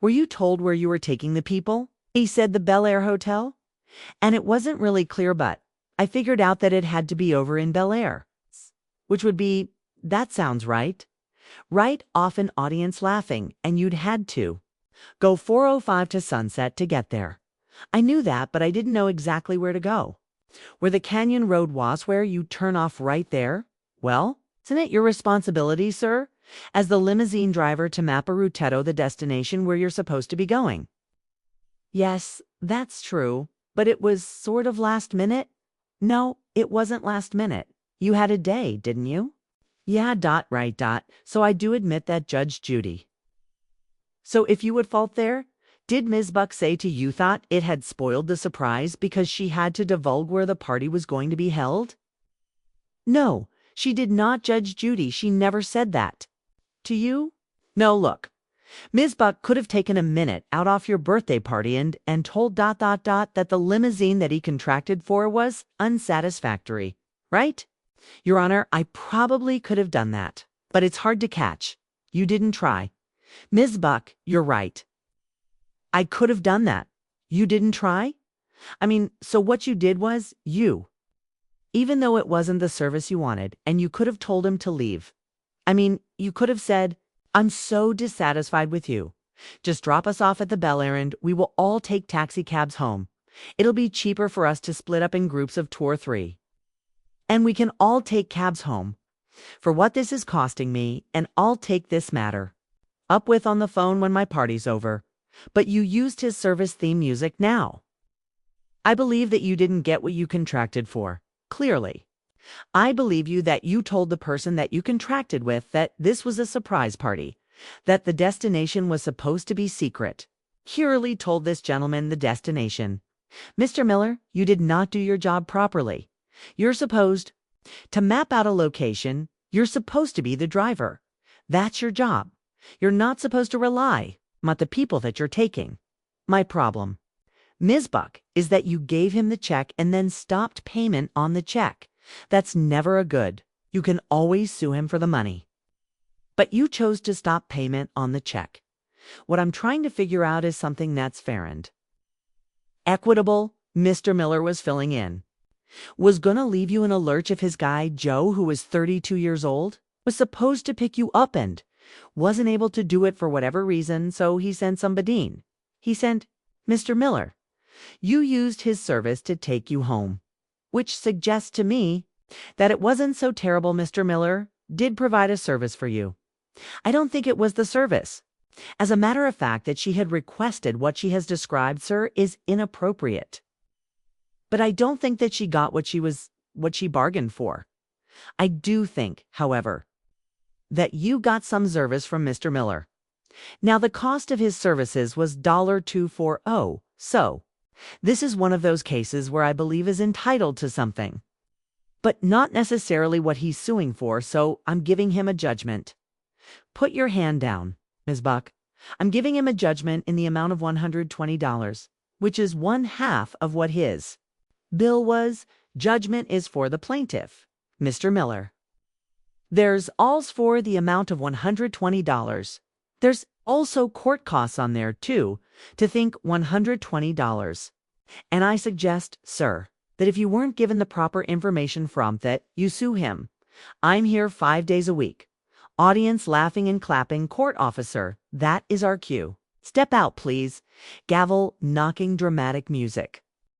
Were you told where you were taking the people? He said the Bel Air Hotel. And it wasn't really clear, but I figured out that it had to be over in Bel Air. Which would be, that sounds right. Right off an audience laughing, and you'd had to go 405 to Sunset to get there. I knew that, but I didn't know exactly where to go. Where the Canyon Road was, where you turn off right there? Well, isn't it your responsibility, sir, as the limousine driver to map a routetto the destination where you're supposed to be going? Yes, that's true, but it was sort of last minute. No, it wasn't last minute. You had a day, didn't you? Yeah, right. So I do admit that, Judge Judy. So if you would fault there, did Ms. Buck say to you thought it had spoiled the surprise because she had to divulge where the party was going to be held? No, she did not, Judge Judy. She never said that. To you? No, look. Ms. Buck could have taken a minute out off your birthday party and told ... that the limousine that he contracted for was unsatisfactory, right? Your Honor, I probably could have done that, but it's hard to catch. You didn't try. Ms. Buck, you're right. I could have done that. You didn't try? I mean, so what you did was, even though it wasn't the service you wanted, and you could have told him to leave. I mean, you could have said, I'm so dissatisfied with you. Just drop us off at the Bel Air and we will all take taxi cabs home. It'll be cheaper for us to split up in groups of 2 or 3. And we can all take cabs home. For what this is costing me, and I'll take this matter up with on the phone when my party's over. But you used his service theme music now. I believe that you didn't get what you contracted for, clearly. I believe you that you told the person that you contracted with that this was a surprise party, that the destination was supposed to be secret. Purely told this gentleman the destination. Mr. Miller, you did not do your job properly. You're supposed to map out a location. You're supposed to be the driver. That's your job. You're not supposed to rely on the people that you're taking. My problem, Ms. Buck, is that you gave him the check and then stopped payment on the check. That's never a good. You can always sue him for the money. But you chose to stop payment on the check. What I'm trying to figure out is something that's fair and equitable. Mr. Miller was filling in. Was gonna leave you in a lurch if his guy, Joe, who was 32 years old, was supposed to pick you up and wasn't able to do it for whatever reason, so he sent somebody. He sent Mr. Miller. You used his service to take you home, which suggests to me that it wasn't so terrible. Mr. Miller did provide a service for you. I don't think it was the service. As a matter of fact, that she had requested what she has described, sir, is inappropriate. But I don't think that she got what she bargained for. I do think, however, that you got some service from Mr. Miller. Now, the cost of his services was $240, so this is one of those cases where I believe is entitled to something, but not necessarily what he's suing for, so I'm giving him a judgment. Put your hand down, Ms. Buck. I'm giving him a judgment in the amount of $120, which is 1/2 of what his bill was. Judgment is for the plaintiff, Mr. Miller. There's alls for the amount of $120. There's also court costs on there, too, to think $120. And I suggest, sir, that if you weren't given the proper information from that, you sue him. I'm here 5 days a week. Audience laughing and clapping. Court officer, that is our cue. Step out, please. Gavel knocking dramatic music.